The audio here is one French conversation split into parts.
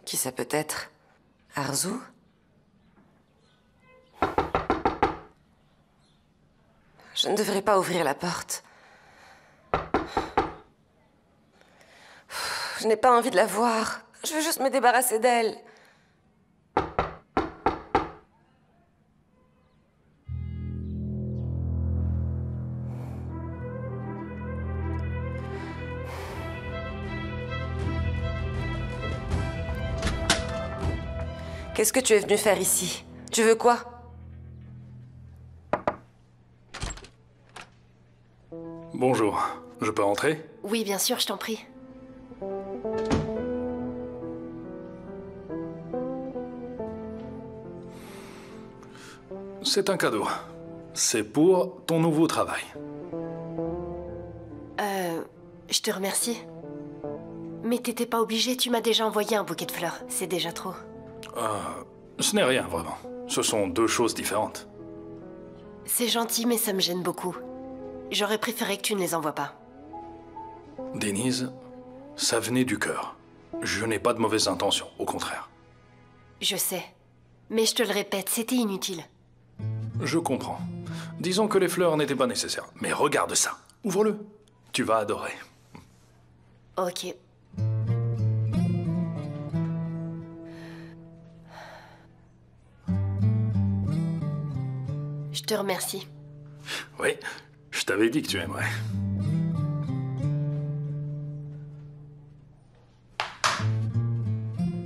Qui ça peut être? Arzu? Je ne devrais pas ouvrir la porte. Je n'ai pas envie de la voir. Je veux juste me débarrasser d'elle. Qu'est-ce que tu es venu faire ici? Tu veux quoi? Bonjour. Je peux entrer? Oui, bien sûr, je t'en prie. C'est un cadeau. C'est pour ton nouveau travail. Je te remercie. Mais t'étais pas obligé, tu m'as déjà envoyé un bouquet de fleurs. C'est déjà trop. Ce n'est rien, vraiment. Ce sont deux choses différentes. C'est gentil, mais ça me gêne beaucoup. J'aurais préféré que tu ne les envoies pas. Denise, ça venait du cœur. Je n'ai pas de mauvaises intentions, au contraire. Je sais. Mais je te le répète, c'était inutile. Je comprends. Disons que les fleurs n'étaient pas nécessaires. Mais regarde ça. Ouvre-le. Tu vas adorer. Ok. Je te remercie. Oui, je t'avais dit que tu aimerais.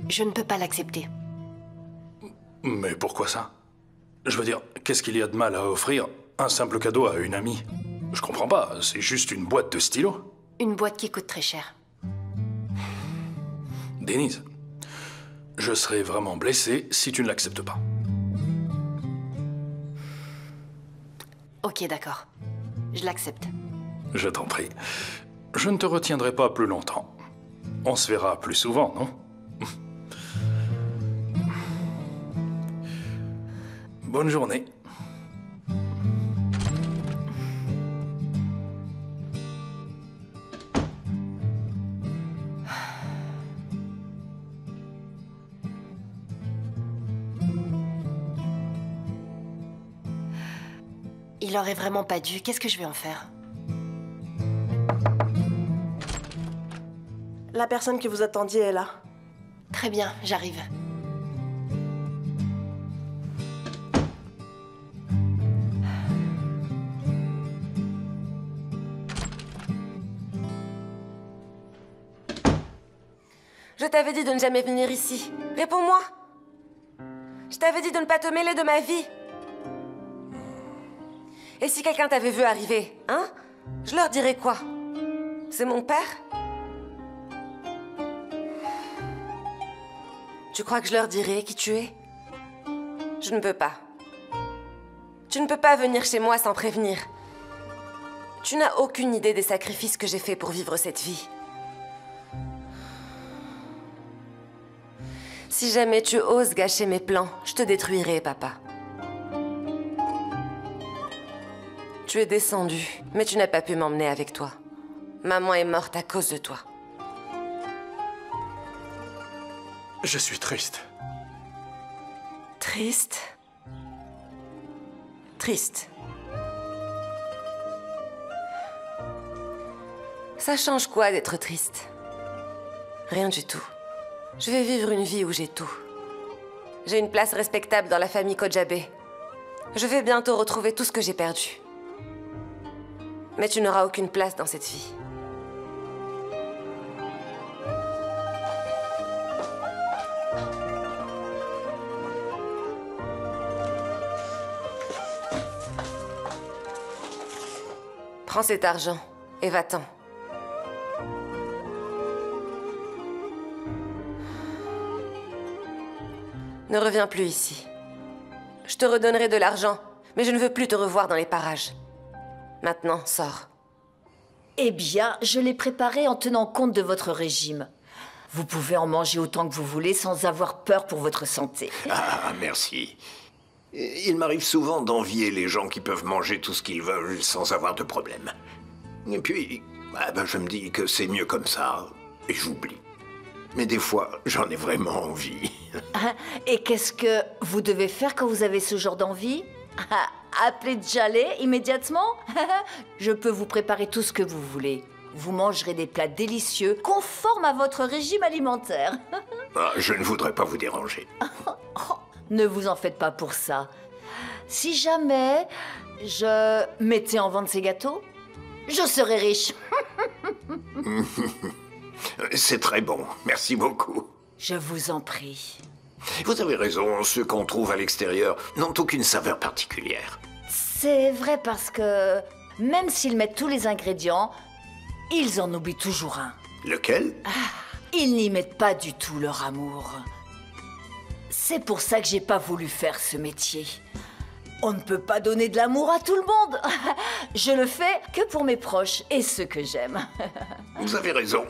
Je ne peux pas l'accepter. Mais pourquoi ça? Je veux dire, qu'est-ce qu'il y a de mal à offrir un simple cadeau à une amie? Je comprends pas, c'est juste une boîte de stylos. Une boîte qui coûte très cher. Denise, je serais vraiment blessé si tu ne l'acceptes pas. Ok, d'accord. Je l'accepte. Je t'en prie. Je ne te retiendrai pas plus longtemps. On se verra plus souvent, non? Bonne journée. Il aurait vraiment pas dû. Qu'est-ce que je vais en faire? La personne que vous attendiez est là. Très bien, j'arrive. Je t'avais dit de ne jamais venir ici. Réponds-moi. Je t'avais dit de ne pas te mêler de ma vie. Et si quelqu'un t'avait vu arriver, hein? Je leur dirais quoi? C'est mon père? Tu crois que je leur dirai qui tu es? Je ne peux pas. Tu ne peux pas venir chez moi sans prévenir. Tu n'as aucune idée des sacrifices que j'ai faits pour vivre cette vie. Si jamais tu oses gâcher mes plans, je te détruirai, papa. Tu es descendu, mais tu n'as pas pu m'emmener avec toi. Maman est morte à cause de toi. Je suis triste. Triste? Triste. Ça change quoi d'être triste? Rien du tout. Je vais vivre une vie où j'ai tout. J'ai une place respectable dans la famille Kojabe. Je vais bientôt retrouver tout ce que j'ai perdu. Mais tu n'auras aucune place dans cette vie. Prends cet argent et va-t'en. Ne reviens plus ici. Je te redonnerai de l'argent, mais je ne veux plus te revoir dans les parages. Maintenant, sors. Eh bien, je l'ai préparé en tenant compte de votre régime. Vous pouvez en manger autant que vous voulez sans avoir peur pour votre santé. Ah, merci. Il m'arrive souvent d'envier les gens qui peuvent manger tout ce qu'ils veulent sans avoir de problème. Et puis, je me dis que c'est mieux comme ça, et j'oublie. Mais des fois, j'en ai vraiment envie. Et qu'est-ce que vous devez faire quand vous avez ce genre d'envie? Appelez Djalé immédiatement. Je peux vous préparer tout ce que vous voulez. Vous mangerez des plats délicieux, conformes à votre régime alimentaire. Je ne voudrais pas vous déranger. Ne vous en faites pas pour ça. Si jamais je mettais en vente ces gâteaux, je serais riche. C'est très bon, merci beaucoup. Je vous en prie. Vous avez raison, ceux qu'on trouve à l'extérieur n'ont aucune saveur particulière. C'est vrai parce que même s'ils mettent tous les ingrédients, ils en oublient toujours un. Lequel? Ils n'y mettent pas du tout leur amour. C'est pour ça que j'ai pas voulu faire ce métier. On ne peut pas donner de l'amour à tout le monde. Je le fais que pour mes proches et ceux que j'aime. Vous avez raison.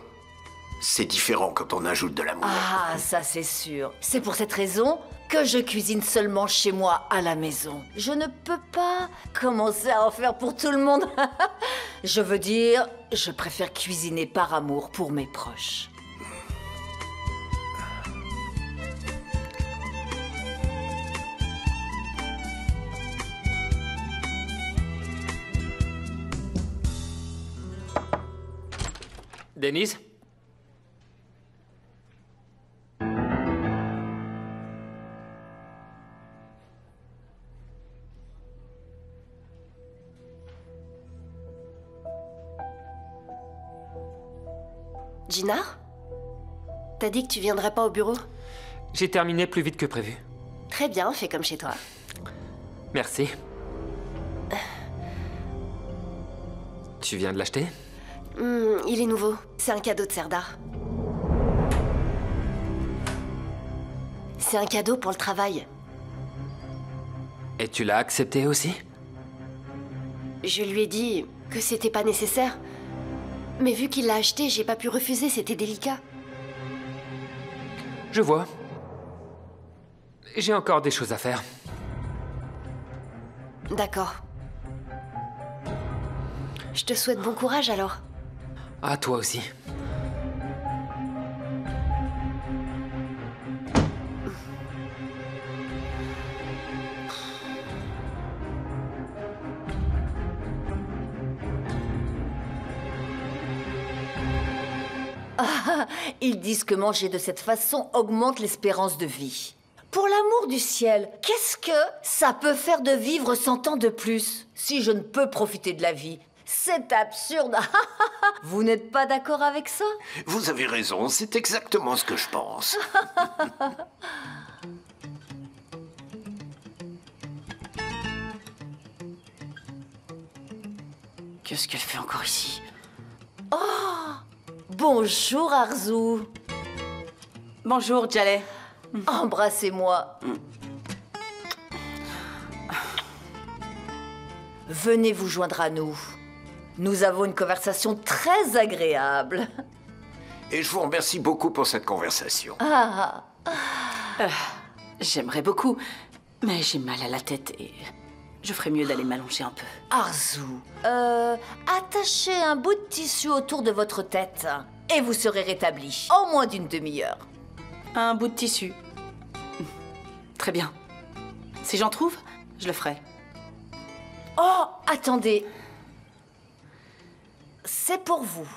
C'est différent quand on ajoute de l'amour. Ah, ça c'est sûr. C'est pour cette raison que je cuisine seulement chez moi à la maison. Je ne peux pas commencer à en faire pour tout le monde. Je veux dire, je préfère cuisiner par amour pour mes proches. Denise? Jinar? T'as dit que tu viendrais pas au bureau? J'ai terminé plus vite que prévu. Très bien, fais comme chez toi. Merci. Tu viens de l'acheter? Il est nouveau. C'est un cadeau de Serdar. C'est un cadeau pour le travail. Et tu l'as accepté aussi? Je lui ai dit que c'était pas nécessaire. Mais vu qu'il l'a acheté, j'ai pas pu refuser, c'était délicat. Je vois. J'ai encore des choses à faire. D'accord. Je te souhaite bon courage alors. À toi aussi. Ils disent que manger de cette façon augmente l'espérance de vie. Pour l'amour du ciel, qu'est-ce que ça peut faire de vivre 100 ans de plus si je ne peux profiter de la vie? C'est absurde. Vous n'êtes pas d'accord avec ça? Vous avez raison, c'est exactement ce que je pense. Qu'est-ce qu'elle fait encore ici? Bonjour Arzu. Bonjour, Djalé. Embrassez-moi. Venez vous joindre à nous. Nous avons une conversation très agréable. Et je vous remercie beaucoup pour cette conversation. J'aimerais beaucoup, mais j'ai mal à la tête et je ferais mieux d'aller m'allonger un peu. Arzu, attachez un bout de tissu autour de votre tête et vous serez rétabli en moins d'une demi-heure. Un bout de tissu. Très bien. Si j'en trouve, je le ferai. Oh, attendez. C'est pour vous.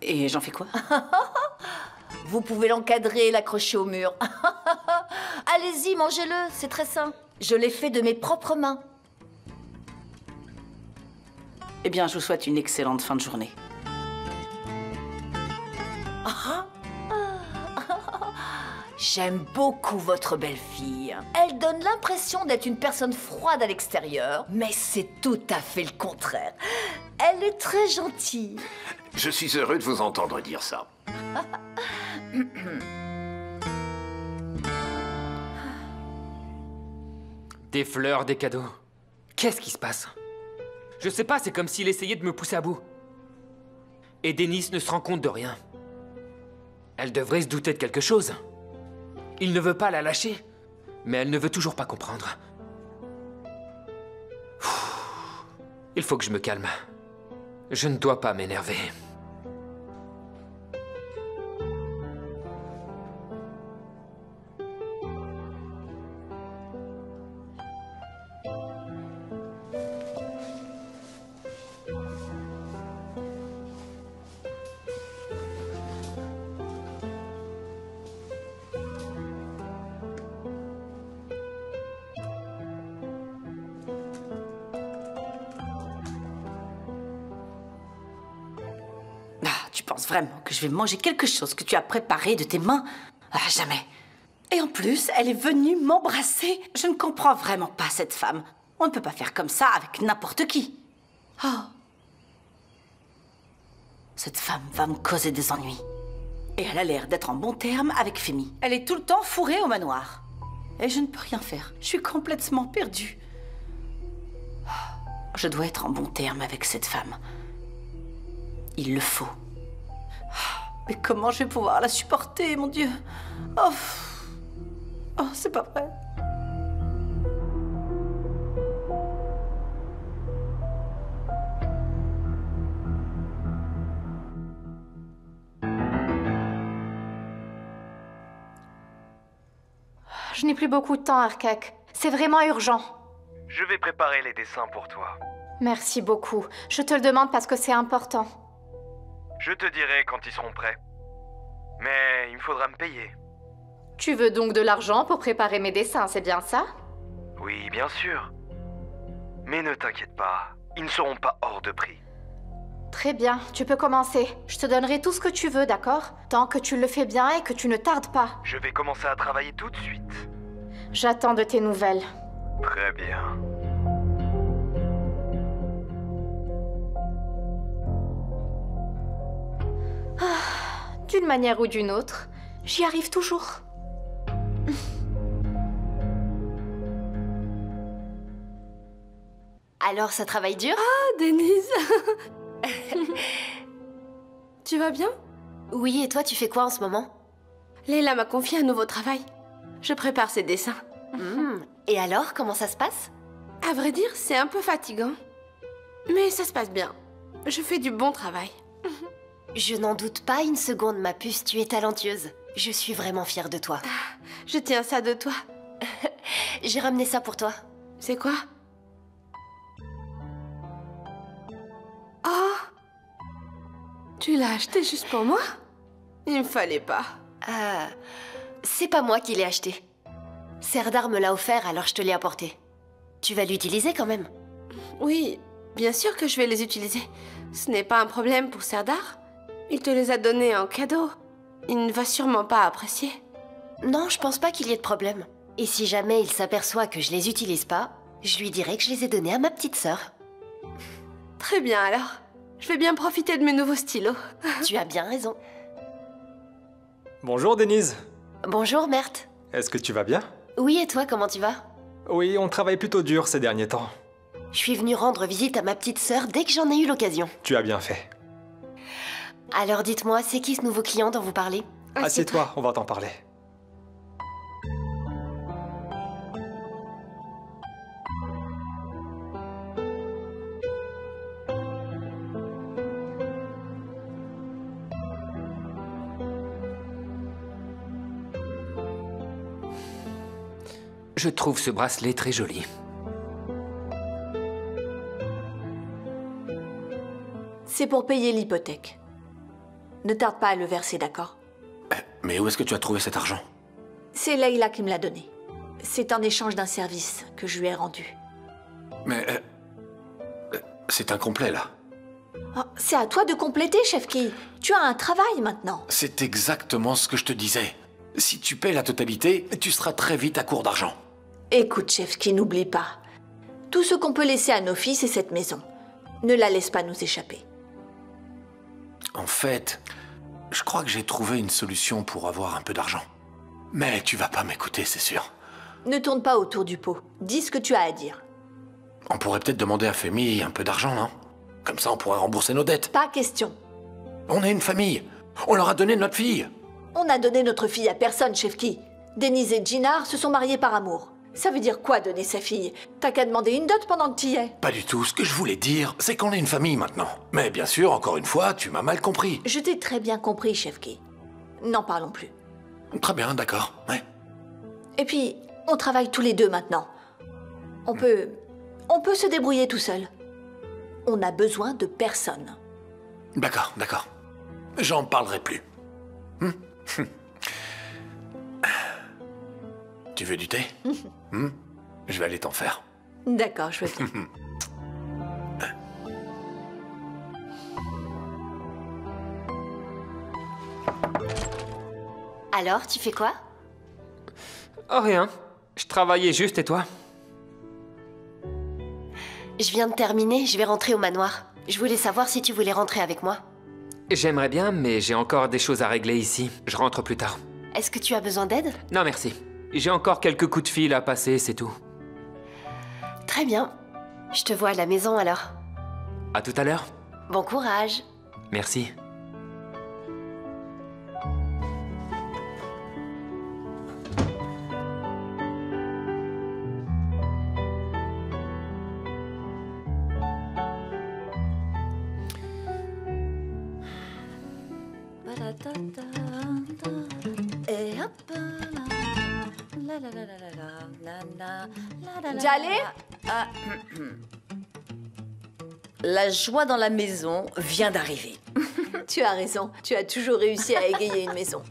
Et j'en fais quoi? Vous pouvez l'encadrer et l'accrocher au mur. Allez-y, mangez-le, c'est très sain. Je l'ai fait de mes propres mains. Eh bien, je vous souhaite une excellente fin de journée. J'aime beaucoup votre belle-fille. Elle donne l'impression d'être une personne froide à l'extérieur, mais c'est tout à fait le contraire. Elle est très gentille. Je suis heureux de vous entendre dire ça. Des fleurs, des cadeaux. Qu'est-ce qui se passe? Je sais pas, c'est comme s'il essayait de me pousser à bout. Et Denise ne se rend compte de rien. Elle devrait se douter de quelque chose. Il ne veut pas la lâcher, mais elle ne veut toujours pas comprendre. Il faut que je me calme. Je ne dois pas m'énerver. Tu penses vraiment que je vais manger quelque chose que tu as préparé de tes mains? Ah, jamais. Et en plus, elle est venue m'embrasser. Je ne comprends vraiment pas cette femme. On ne peut pas faire comme ça avec n'importe qui. Oh. Cette femme va me causer des ennuis. Et elle a l'air d'être en bon terme avec Femi. Elle est tout le temps fourrée au manoir. Et je ne peux rien faire. Je suis complètement perdue. Je dois être en bon terme avec cette femme. Il le faut. Mais comment je vais pouvoir la supporter, mon Dieu? Oh, oh, c'est pas vrai. Je n'ai plus beaucoup de temps, Arkak. C'est vraiment urgent. Je vais préparer les dessins pour toi. Merci beaucoup. Je te le demande parce que c'est important. Je te dirai quand ils seront prêts. Mais il me faudra me payer. Tu veux donc de l'argent pour préparer mes dessins, c'est bien ça? Oui, bien sûr. Mais ne t'inquiète pas, ils ne seront pas hors de prix. Très bien, tu peux commencer. Je te donnerai tout ce que tu veux, d'accord? Tant que tu le fais bien et que tu ne tardes pas. Je vais commencer à travailler tout de suite. J'attends de tes nouvelles. Très bien. D'une manière ou d'une autre, j'y arrive toujours. Alors, ça travaille dur? Ah, Denise. Tu vas bien? Oui, et toi, tu fais quoi en ce moment? Leila m'a confié un nouveau travail. Je prépare ses dessins. Et alors, comment ça se passe? À vrai dire, c'est un peu fatigant. Mais ça se passe bien. Je fais du bon travail. Je n'en doute pas une seconde, ma puce, tu es talentueuse. Je suis vraiment fière de toi. Je tiens ça de toi. J'ai ramené ça pour toi. C'est quoi? Oh! Tu l'as acheté juste pour moi? Il me fallait pas. C'est pas moi qui l'ai acheté. Serdar me l'a offert, alors je te l'ai apporté. Tu vas l'utiliser quand même? Oui, bien sûr que je vais les utiliser. Ce n'est pas un problème pour Serdar. Il te les a donnés en cadeau. Il ne va sûrement pas apprécier. Non, je pense pas qu'il y ait de problème. Et si jamais il s'aperçoit que je les utilise pas, je lui dirai que je les ai donnés à ma petite sœur. Très bien alors. Je vais bien profiter de mes nouveaux stylos. Tu as bien raison. Bonjour Denise. Bonjour Mert. Est-ce que tu vas bien? Oui, et toi, comment tu vas? Oui, on travaille plutôt dur ces derniers temps. Je suis venue rendre visite à ma petite sœur dès que j'en ai eu l'occasion. Tu as bien fait. Alors dites-moi, c'est qui ce nouveau client dont vous parlez? Assieds-toi, on va t'en parler. Je trouve ce bracelet très joli. C'est pour payer l'hypothèque. Ne tarde pas à le verser, d'accord? Mais où est-ce que tu as trouvé cet argent? C'est Leila qui me l'a donné. C'est en échange d'un service que je lui ai rendu. Mais... c'est incomplet, là. Oh, c'est à toi de compléter, Chefki. Tu as un travail maintenant. C'est exactement ce que je te disais. Si tu paies la totalité, tu seras très vite à court d'argent. Écoute, Chefki, n'oublie pas. Tout ce qu'on peut laisser à nos filles, c'est cette maison. Ne la laisse pas nous échapper. En fait, je crois que j'ai trouvé une solution pour avoir un peu d'argent. Mais tu vas pas m'écouter, c'est sûr. Ne tourne pas autour du pot. Dis ce que tu as à dire. On pourrait peut-être demander à Femi un peu d'argent, non? Comme ça, on pourrait rembourser nos dettes. Pas question. On est une famille. On leur a donné notre fille. On a donné notre fille à personne, Chefki. Denise et Jinar se sont mariés par amour. Ça veut dire quoi, donner sa fille? T'as qu'à demander une dot pendant que t'y es. Pas du tout. Ce que je voulais dire, c'est qu'on est une famille maintenant. Mais bien sûr, encore une fois, tu m'as mal compris. Je t'ai très bien compris, Chefki. N'en parlons plus. Très bien, d'accord. Ouais. Et puis, on travaille tous les deux maintenant. On peut se débrouiller tout seul. On n'a besoin de personne. D'accord, d'accord. J'en parlerai plus. Tu veux du thé? Je vais aller t'en faire. D'accord, je veux bien. Alors, tu fais quoi? Oh, rien. Je travaillais juste, et toi? Je viens de terminer, je vais rentrer au manoir. Je voulais savoir si tu voulais rentrer avec moi. J'aimerais bien, mais j'ai encore des choses à régler ici. Je rentre plus tard. Est-ce que tu as besoin d'aide? Non, merci. J'ai encore quelques coups de fil à passer, c'est tout. Très bien. Je te vois à la maison alors. À tout à l'heure. Bon courage. Merci. Et hop. Djalé? La joie dans la maison vient d'arriver. Tu as raison, tu as toujours réussi à égayer une maison.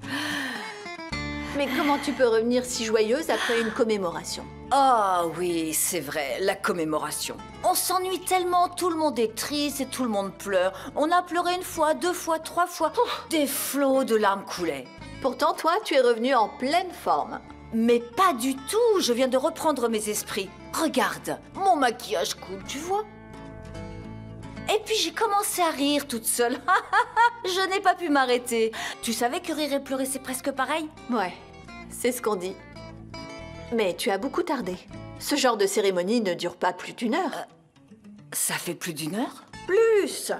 Mais comment tu peux revenir si joyeuse après une commémoration? Ah oui, c'est vrai, la commémoration. On s'ennuie tellement, tout le monde est triste et tout le monde pleure. On a pleuré une fois, 2 fois, 3 fois. Des flots de larmes coulaient. Pourtant, toi, tu es revenue en pleine forme. Mais pas du tout, je viens de reprendre mes esprits. Regarde, mon maquillage coule, tu vois? Et puis j'ai commencé à rire toute seule. Je n'ai pas pu m'arrêter. Tu savais que rire et pleurer, c'est presque pareil? Ouais, c'est ce qu'on dit. Mais tu as beaucoup tardé. Ce genre de cérémonie ne dure pas plus d'1 heure. Ça fait plus d'1 heure? Plus!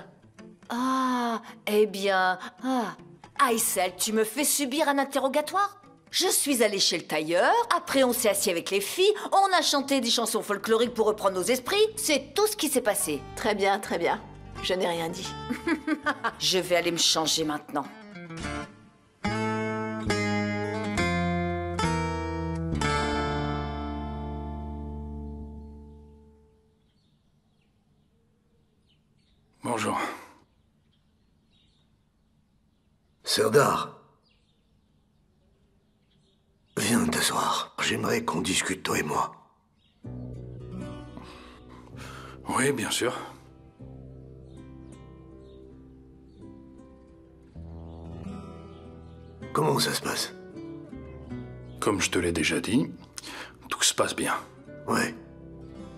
Ah, eh bien... Aïssel, tu me fais subir un interrogatoire? Je suis allée chez le tailleur, après on s'est assis avec les filles, on a chanté des chansons folkloriques pour reprendre nos esprits, c'est tout ce qui s'est passé. Très bien, très bien. Je n'ai rien dit. Je vais aller me changer maintenant. Bonjour. Serdar. Viens t'asseoir. J'aimerais qu'on discute, toi et moi. Oui, bien sûr. Comment ça se passe? Comme je te l'ai déjà dit, tout se passe bien. Ouais,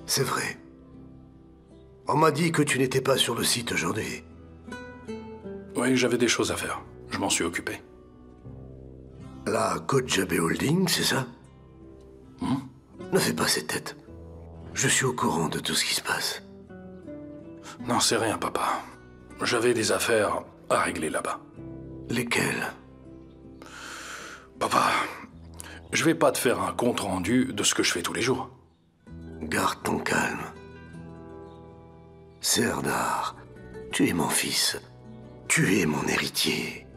c'est vrai. On m'a dit que tu n'étais pas sur le site aujourd'hui. Oui, j'avais des choses à faire. Je m'en suis occupé. La Kojabe Holding, c'est ça? Ne fais pas cette tête. Je suis au courant de tout ce qui se passe. Non, c'est rien, papa. J'avais des affaires à régler là-bas. Lesquelles? Papa, je vais pas te faire un compte-rendu de ce que je fais tous les jours. Garde ton calme. Serdar, tu es mon fils. Tu es mon héritier.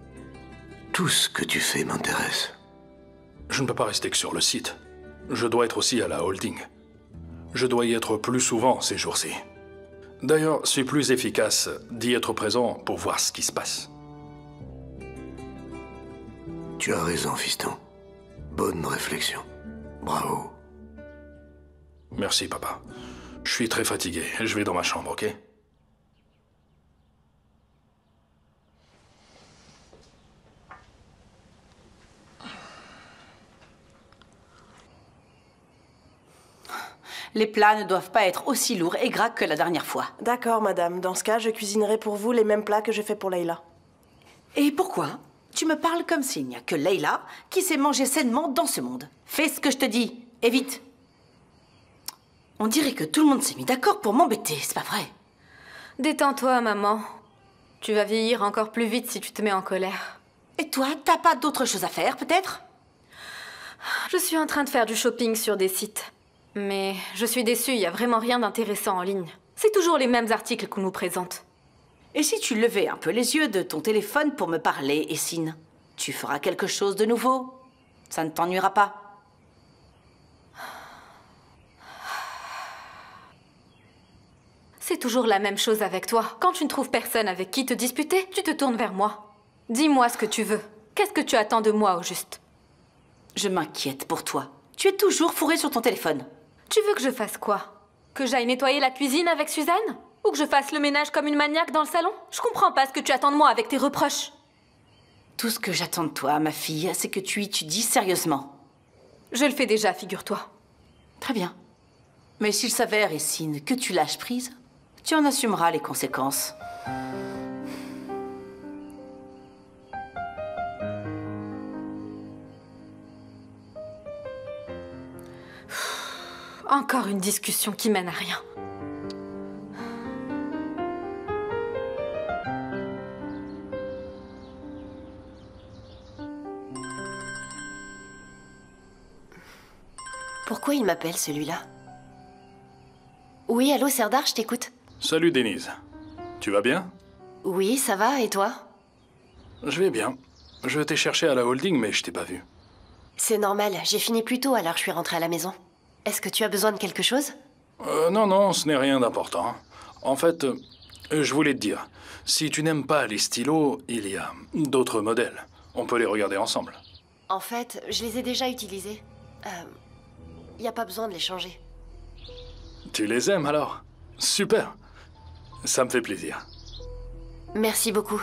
Tout ce que tu fais m'intéresse. Je ne peux pas rester que sur le site. Je dois être aussi à la holding. Je dois y être plus souvent ces jours-ci. D'ailleurs, c'est plus efficace d'y être présent pour voir ce qui se passe. Tu as raison, fiston. Bonne réflexion. Bravo. Merci, papa. Je suis très fatigué. Je vais dans ma chambre, ok? Les plats ne doivent pas être aussi lourds et gras que la dernière fois. D'accord, madame. Dans ce cas, je cuisinerai pour vous les mêmes plats que j'ai fait pour Leila. Et pourquoi? Tu me parles comme s'il n'y a que Leila qui sait manger sainement dans ce monde. Fais ce que je te dis, et vite. On dirait que tout le monde s'est mis d'accord pour m'embêter, c'est pas vrai? Détends-toi, maman. Tu vas vieillir encore plus vite si tu te mets en colère. Et toi, t'as pas d'autre chose à faire, peut-être? Je suis en train de faire du shopping sur des sites. Mais je suis déçue, il n'y a vraiment rien d'intéressant en ligne. C'est toujours les mêmes articles qu'on nous présente. Et si tu levais un peu les yeux de ton téléphone pour me parler, Essine, tu feras quelque chose de nouveau. Ça ne t'ennuiera pas. C'est toujours la même chose avec toi. Quand tu ne trouves personne avec qui te disputer, tu te tournes vers moi. Dis-moi ce que tu veux. Qu'est-ce que tu attends de moi, au juste? Je m'inquiète pour toi. Tu es toujours fourré sur ton téléphone. Tu veux que je fasse quoi? Que j'aille nettoyer la cuisine avec Suzanne? Ou que je fasse le ménage comme une maniaque dans le salon? Je comprends pas ce que tu attends de moi avec tes reproches. Tout ce que j'attends de toi, ma fille, c'est que tu étudies sérieusement. Je le fais déjà, figure-toi. Très bien. Mais s'il s'avère, Essine, que tu lâches prise, tu en assumeras les conséquences. Encore une discussion qui mène à rien. Pourquoi il m'appelle, celui-là? Oui, allô, Serdar, je t'écoute. Salut, Denise. Tu vas bien? Oui, ça va, et toi? Je vais bien. Je t'ai cherché à la holding, mais je t'ai pas vu. C'est normal, j'ai fini plus tôt, alors je suis rentrée à la maison. Est-ce que tu as besoin de quelque chose? Non, ce n'est rien d'important. En fait, je voulais te dire, si tu n'aimes pas les stylos, il y a d'autres modèles. On peut les regarder ensemble. En fait, je les ai déjà utilisés. Y a pas besoin de les changer. Tu les aimes alors? Super. Ça me fait plaisir. Merci beaucoup.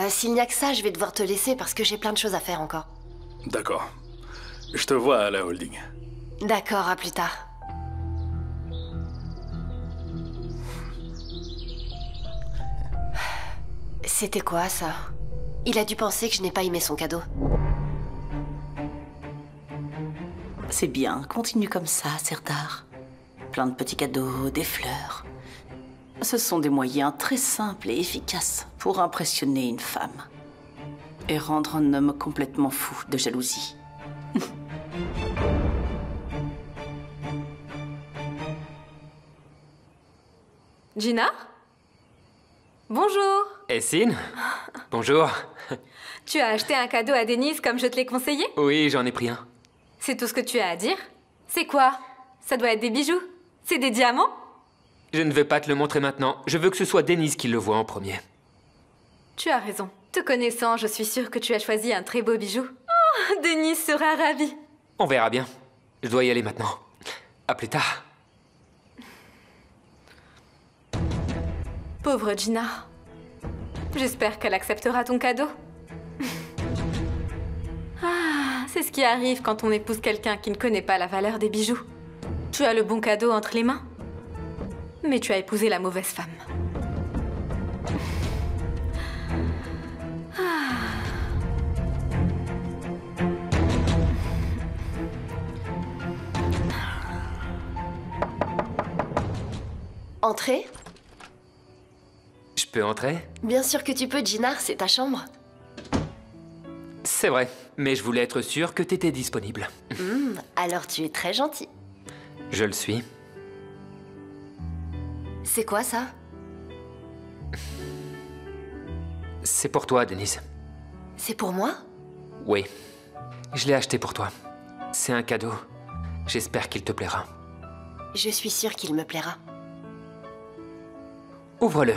S'il n'y a que ça, je vais devoir te laisser parce que j'ai plein de choses à faire encore. D'accord. Je te vois à la holding. D'accord, à plus tard. C'était quoi, ça? Il a dû penser que je n'ai pas aimé son cadeau. C'est bien, continue comme ça, Serdar. Plein de petits cadeaux, des fleurs. Ce sont des moyens très simples et efficaces pour impressionner une femme. Et rendre un homme complètement fou de jalousie. Gina? Bonjour. Essine? Bonjour. Tu as acheté un cadeau à Denise comme je te l'ai conseillé? Oui, j'en ai pris un. C'est tout ce que tu as à dire? C'est quoi? Ça doit être des bijoux? C'est des diamants? Je ne vais pas te le montrer maintenant. Je veux que ce soit Denise qui le voit en premier. Tu as raison. Te connaissant, je suis sûre que tu as choisi un très beau bijou. Oh, Denise sera ravie. On verra bien. Je dois y aller maintenant. À plus tard. Pauvre Gina. J'espère qu'elle acceptera ton cadeau. Ah, c'est ce qui arrive quand on épouse quelqu'un qui ne connaît pas la valeur des bijoux. Tu as le bon cadeau entre les mains, mais tu as épousé la mauvaise femme. Entrez? Je peux entrer? Bien sûr que tu peux, Gina, c'est ta chambre. C'est vrai, mais je voulais être sûre que t'étais disponible. Alors tu es très gentil. Je le suis. C'est quoi ça? C'est pour toi, Denise. C'est pour moi? Oui. Je l'ai acheté pour toi. C'est un cadeau. J'espère qu'il te plaira. Je suis sûre qu'il me plaira. Ouvre-le.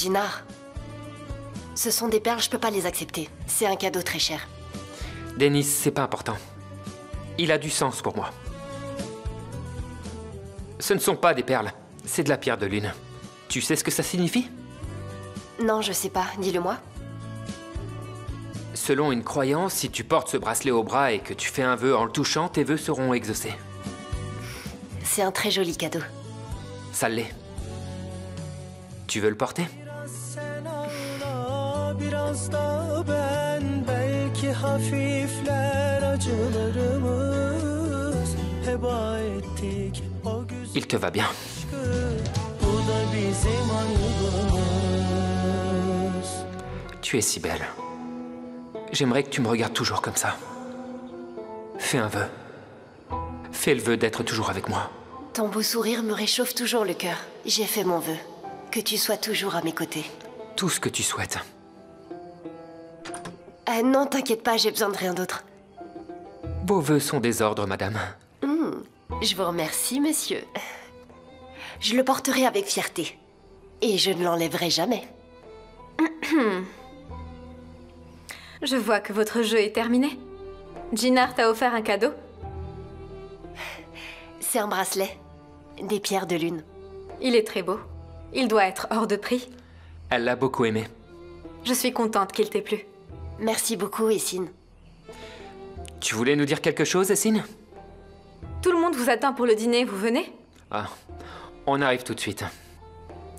Jinar, ce sont des perles, je peux pas les accepter. C'est un cadeau très cher. Denis, c'est pas important. Il a du sens pour moi. Ce ne sont pas des perles, c'est de la pierre de lune. Tu sais ce que ça signifie? Non, je sais pas, dis-le-moi. Selon une croyance, si tu portes ce bracelet au bras et que tu fais un vœu en le touchant, tes vœux seront exaucés. C'est un très joli cadeau. Ça l'est. Tu veux le porter? Il te va bien. Tu es si belle. J'aimerais que tu me regardes toujours comme ça. Fais un vœu. Fais le vœu d'être toujours avec moi. Ton beau sourire me réchauffe toujours le cœur. J'ai fait mon vœu. Que tu sois toujours à mes côtés. Tout ce que tu souhaites. Non, t'inquiète pas, j'ai besoin de rien d'autre. Vos vœux sont des ordres, madame. Je vous remercie, monsieur. Je le porterai avec fierté. Et je ne l'enlèverai jamais. Je vois que votre jeu est terminé. Jinar t'a offert un cadeau? C'est un bracelet. Des pierres de lune. Il est très beau. Il doit être hors de prix. Elle l'a beaucoup aimé. Je suis contente qu'il t'ait plu. Merci beaucoup, Essine. Tu voulais nous dire quelque chose, Essine? Tout le monde vous attend pour le dîner, vous venez? Ah, on arrive tout de suite.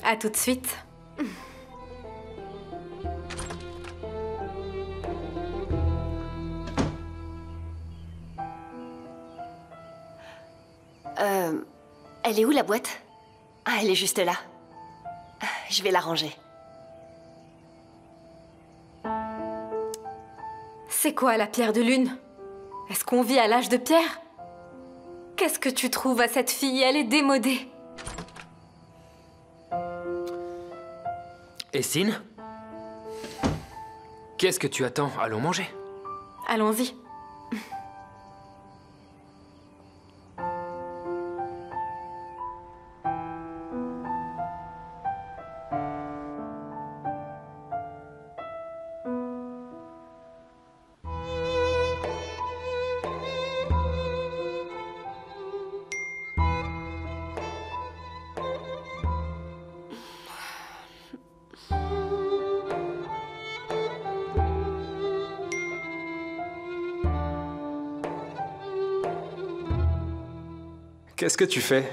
À tout de suite. Elle est où la boîte? Ah, elle est juste là. Je vais la ranger. C'est quoi la pierre de lune? Est-ce qu'on vit à l'âge de pierre? Qu'est-ce que tu trouves à cette fille? Elle est démodée. Essine? Qu'est-ce que tu attends? Allons manger. Allons-y. Qu'est-ce que tu fais?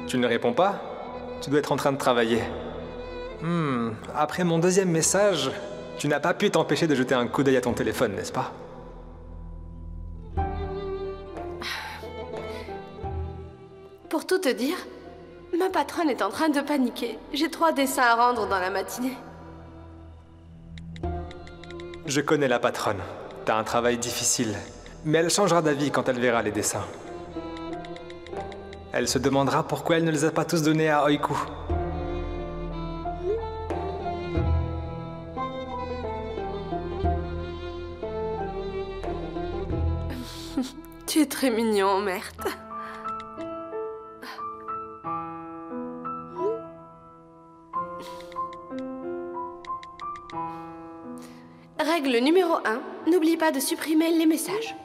Tu ne réponds pas? Tu dois être en train de travailler. Après mon deuxième message, tu n'as pas pu t'empêcher de jeter un coup d'œil à ton téléphone, n'est-ce pas? Pour tout te dire, ma patronne est en train de paniquer. J'ai 3 dessins à rendre dans la matinée. Je connais la patronne. T'as un travail difficile. Mais elle changera d'avis quand elle verra les dessins. Elle se demandera pourquoi elle ne les a pas tous donnés à Oiku. Tu es très mignon, Mert. Règle numéro 1, n'oublie pas de supprimer les messages.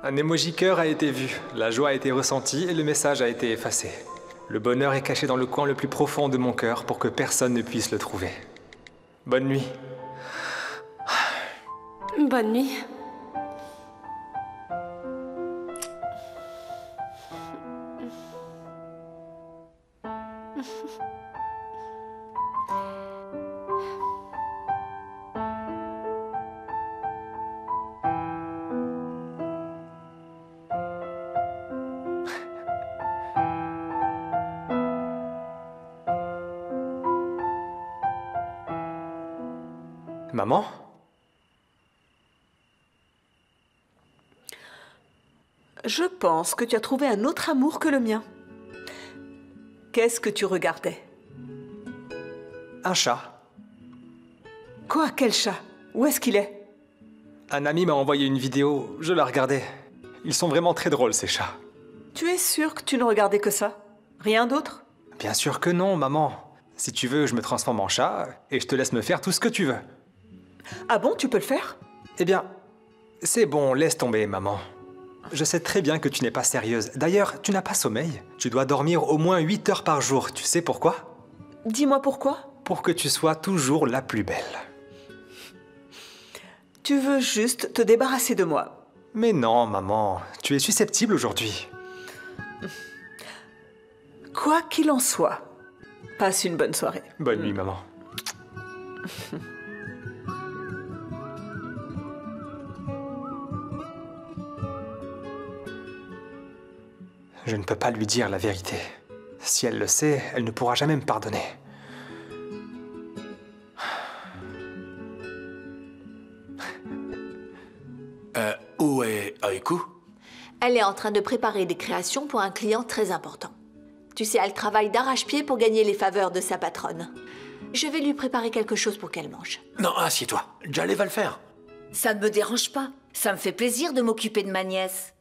Un emoji cœur a été vu, la joie a été ressentie et le message a été effacé. Le bonheur est caché dans le coin le plus profond de mon cœur pour que personne ne puisse le trouver. Bonne nuit. Bonne nuit. Maman? Je pense que tu as trouvé un autre amour que le mien. Qu'est-ce que tu regardais? Un chat. Quoi? Quel chat? Où est-ce qu'il est? Un ami m'a envoyé une vidéo, je la regardais. Ils sont vraiment très drôles, ces chats. Tu es sûr que tu ne regardais que ça? Rien d'autre? Bien sûr que non, maman. Si tu veux, je me transforme en chat et je te laisse me faire tout ce que tu veux. Ah bon, tu peux le faire? Eh bien, c'est bon, laisse tomber, maman. Je sais très bien que tu n'es pas sérieuse. D'ailleurs, tu n'as pas sommeil. Tu dois dormir au moins 8 heures par jour. Tu sais pourquoi? Dis-moi pourquoi? Pour que tu sois toujours la plus belle. Tu veux juste te débarrasser de moi. Mais non, maman. Tu es susceptible aujourd'hui. Quoi qu'il en soit, passe une bonne soirée. Bonne nuit, maman. Je ne peux pas lui dire la vérité. Si elle le sait, elle ne pourra jamais me pardonner. Où est Aiku? Elle est en train de préparer des créations pour un client très important. Tu sais, elle travaille d'arrache-pied pour gagner les faveurs de sa patronne. Je vais lui préparer quelque chose pour qu'elle mange. Non, assieds-toi. Jaleh va le faire. Ça ne me dérange pas. Ça me fait plaisir de m'occuper de ma nièce.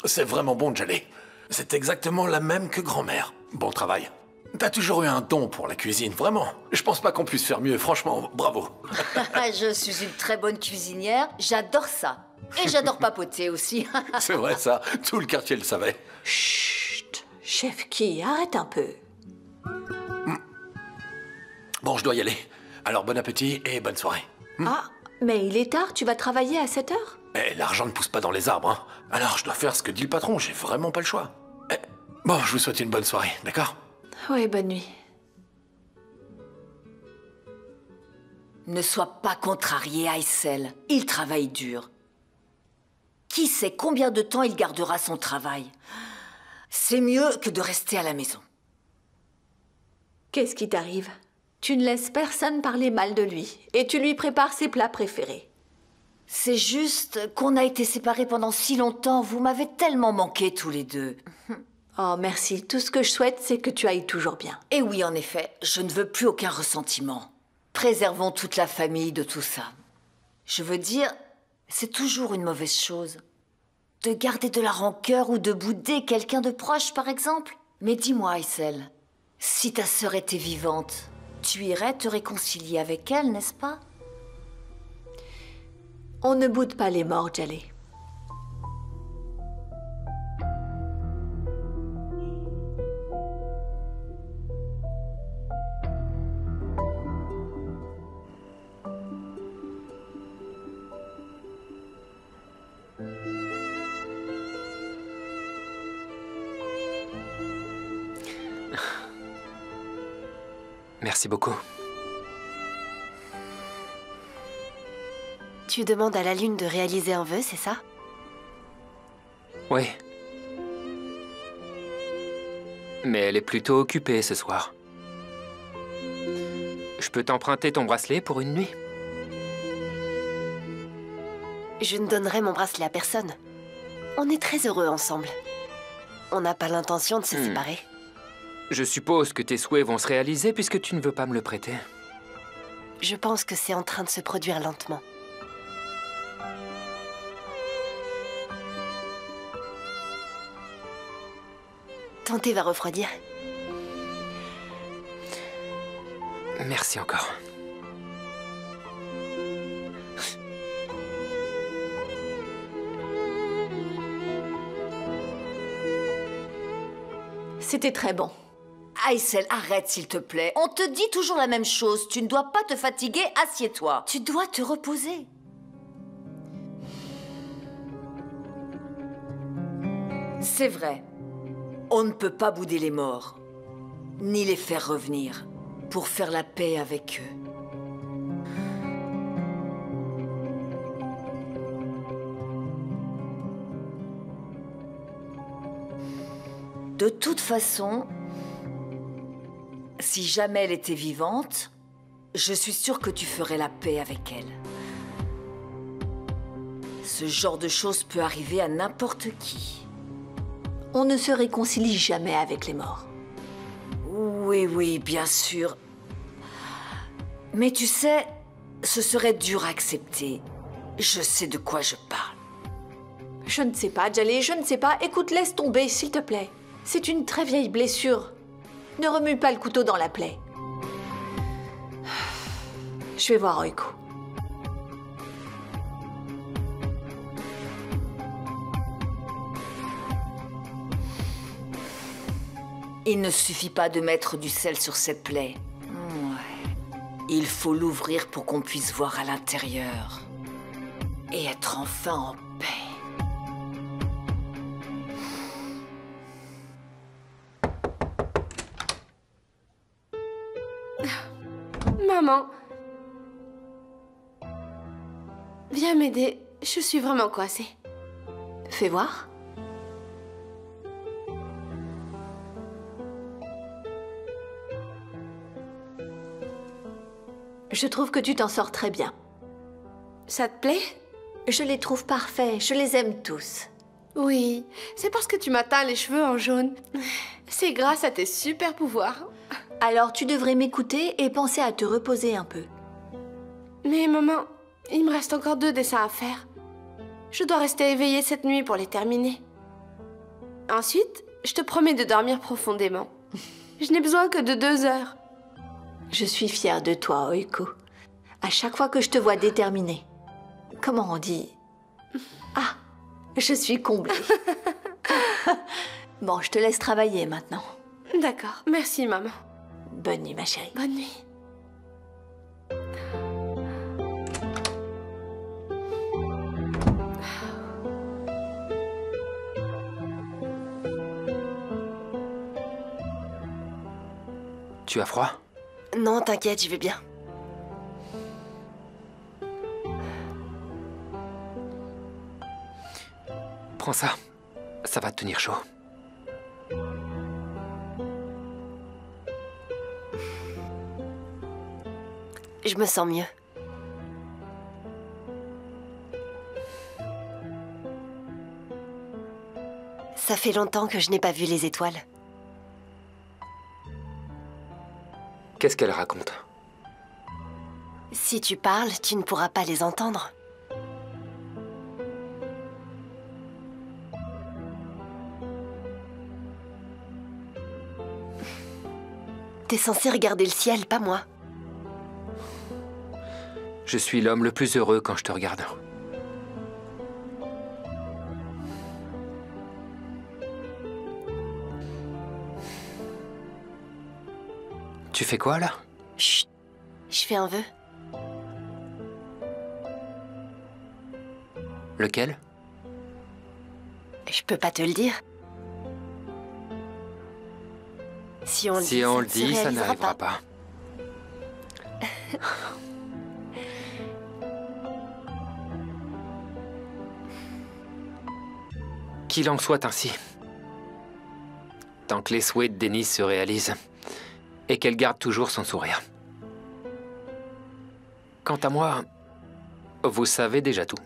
C'est vraiment bon, Jaleh. C'est exactement la même que grand-mère. Bon travail. T'as toujours eu un don pour la cuisine, vraiment. Je pense pas qu'on puisse faire mieux, franchement, bravo. Je suis une très bonne cuisinière, j'adore ça. Et j'adore papoter aussi. C'est vrai ça, tout le quartier le savait. Chut, chef qui, arrête un peu. Bon, je dois y aller. Alors bon appétit et bonne soirée. Ah, mais il est tard, tu vas travailler à 7 heures? Eh, l'argent ne pousse pas dans les arbres, hein. Alors je dois faire ce que dit le patron, j'ai vraiment pas le choix. Bon, je vous souhaite une bonne soirée, d'accord? Oui, bonne nuit. Ne sois pas contrarié, Aysel. Il travaille dur. Qui sait combien de temps il gardera son travail? C'est mieux que de rester à la maison. Qu'est-ce qui t'arrive? Tu ne laisses personne parler mal de lui. Et tu lui prépares ses plats préférés. C'est juste qu'on a été séparés pendant si longtemps. Vous m'avez tellement manqué tous les deux. Oh, merci. Tout ce que je souhaite, c'est que tu ailles toujours bien. Et oui, en effet, je ne veux plus aucun ressentiment. Préservons toute la famille de tout ça. Je veux dire, c'est toujours une mauvaise chose. De garder de la rancœur ou de bouder quelqu'un de proche, par exemple. Mais dis-moi, Aysel, si ta sœur était vivante, tu irais te réconcilier avec elle, n'est-ce pas? On ne boude pas les morts, Jaleh. Merci beaucoup. Tu demandes à la Lune de réaliser un vœu, c'est ça? Oui. Mais elle est plutôt occupée ce soir. Je peux t'emprunter ton bracelet pour une nuit? Je ne donnerai mon bracelet à personne. On est très heureux ensemble. On n'a pas l'intention de se séparer. Je suppose que tes souhaits vont se réaliser puisque tu ne veux pas me le prêter. Je pense que c'est en train de se produire lentement. Ton thé va refroidir. Merci encore. C'était très bon. Aysel, arrête s'il te plaît. On te dit toujours la même chose. Tu ne dois pas te fatiguer, assieds-toi. Tu dois te reposer. C'est vrai. On ne peut pas bouder les morts, ni les faire revenir, pour faire la paix avec eux. De toute façon, si jamais elle était vivante, je suis sûre que tu ferais la paix avec elle. Ce genre de choses peut arriver à n'importe qui. On ne se réconcilie jamais avec les morts. Oui, oui, bien sûr. Mais tu sais, Ce serait dur à accepter. Je sais de quoi je parle. Je ne sais pas, Djali, je ne sais pas. Écoute, laisse tomber, s'il te plaît. C'est une très vieille blessure. Ne remue pas le couteau dans la plaie. Je vais voir Oiko. Il ne suffit pas de mettre du sel sur cette plaie. Ouais. Il faut l'ouvrir pour qu'on puisse voir à l'intérieur. Et être enfin en paix. Maman. Viens m'aider. Je suis vraiment coincée. Fais voir. Je trouve que tu t'en sors très bien. Ça te plaît? Je les trouve parfaits. Je les aime tous. Oui, c'est parce que tu m'as teint les cheveux en jaune. C'est grâce à tes super pouvoirs. Alors tu devrais m'écouter et penser à te reposer un peu. Mais maman, il me reste encore 2 dessins à faire. Je dois rester éveillée cette nuit pour les terminer. Ensuite, je te promets de dormir profondément. Je n'ai besoin que de 2 heures. Je suis fière de toi, Oiko. À chaque fois que je te vois déterminée. Comment on dit? Ah, je suis comblée. Bon, je te laisse travailler maintenant. D'accord, merci maman. Bonne nuit, ma chérie. Bonne nuit. Tu as froid? Non, t'inquiète, je vais bien. Prends ça. Ça va te tenir chaud. Je me sens mieux. Ça fait longtemps que je n'ai pas vu les étoiles. Qu'est-ce qu'elle raconte? Si tu parles, tu ne pourras pas les entendre. T'es censé regarder le ciel, pas moi. Je suis l'homme le plus heureux quand je te regarde. Tu fais quoi, là? Chut, je fais un vœu. Lequel? Je peux pas te le dire. Si on le dit, ça n'arrivera pas. Qu'il en soit ainsi. Tant que les souhaits de Denise se réalisent et qu'elle garde toujours son sourire. Quant à moi, vous savez déjà tout.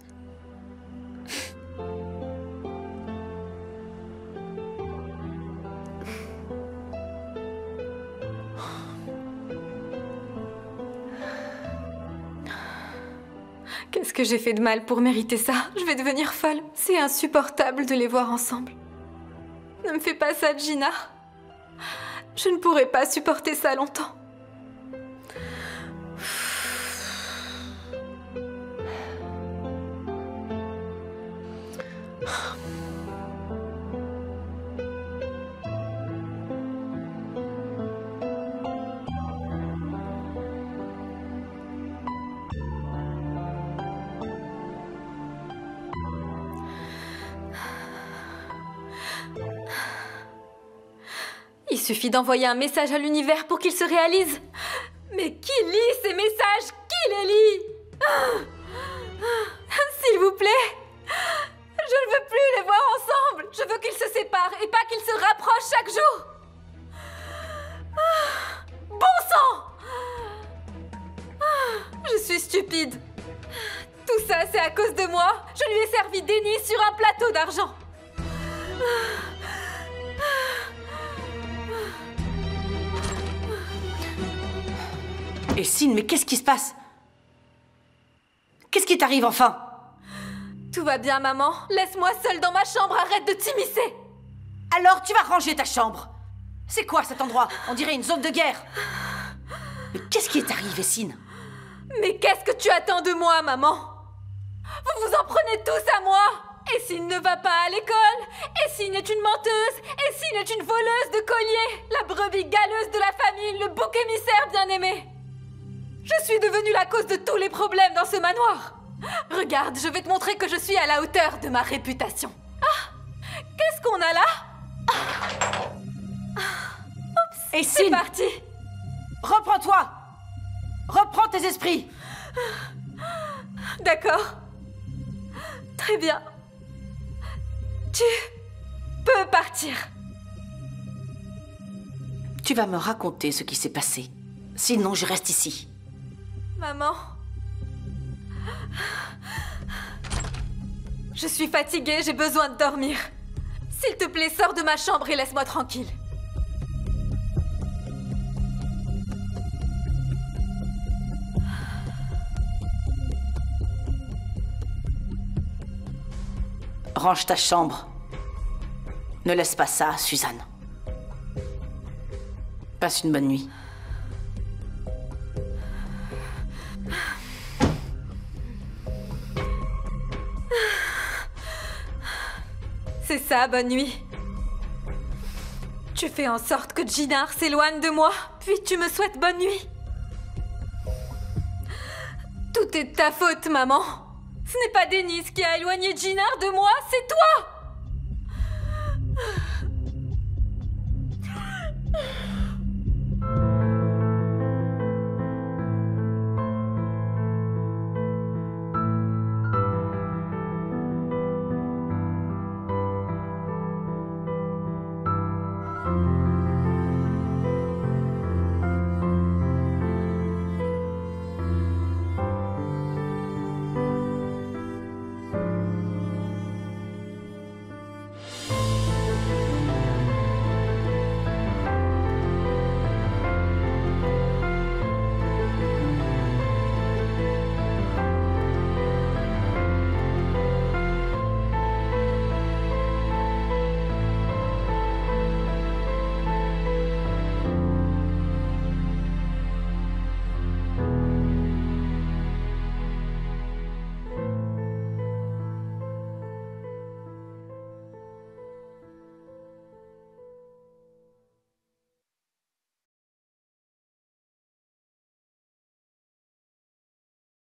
Qu'est-ce que j'ai fait de mal pour mériter ça? Je vais devenir folle. C'est insupportable de les voir ensemble. Ne me fais pas ça, Gina. Je ne pourrai pas supporter ça longtemps. Il suffit d'envoyer un message à l'univers pour qu'il se réalise. Mais qui lit ces messages? Qui les lit? S'il vous plaît. Je ne veux plus les voir ensemble. Je veux qu'ils se séparent et pas qu'ils se rapprochent chaque jour. Bon sang! Je suis stupide. Tout ça, c'est à cause de moi. Je lui ai servi Denise sur un plateau d'argent. Essine, mais qu'est-ce qui se passe? Qu'est-ce qui t'arrive enfin? Tout va bien, maman. Laisse-moi seule dans ma chambre, arrête de t'immiscer. Alors tu vas ranger ta chambre. C'est quoi cet endroit? On dirait une zone de guerre. Mais qu'est-ce qui est arrivé, Sin? Mais qu'est-ce que tu attends de moi, maman? Vous vous en prenez tous à moi. Et Sin ne va pas à l'école. Et Sin est une menteuse. Et Sin est une voleuse de colliers. La brebis galeuse de la famille, le bouc émissaire bien-aimé. Je suis devenue la cause de tous les problèmes dans ce manoir. Regarde, je vais te montrer que je suis à la hauteur de ma réputation. Ah! Qu'est-ce qu'on a là? Oups, et c'est Sin, parti. Reprends-toi. Reprends tes esprits. D'accord. Très bien. Tu peux partir. Tu vas me raconter ce qui s'est passé. Sinon, je reste ici. Maman. Je suis fatiguée, j'ai besoin de dormir. S'il te plaît, sors de ma chambre et laisse-moi tranquille. Range ta chambre. Ne laisse pas ça, Suzanne. Passe une bonne nuit. C'est ça, bonne nuit. Tu fais en sorte que Jinard s'éloigne de moi, puis tu me souhaites bonne nuit. Tout est de ta faute, maman. Ce n'est pas Denise qui a éloigné Jinard de moi, c'est toi!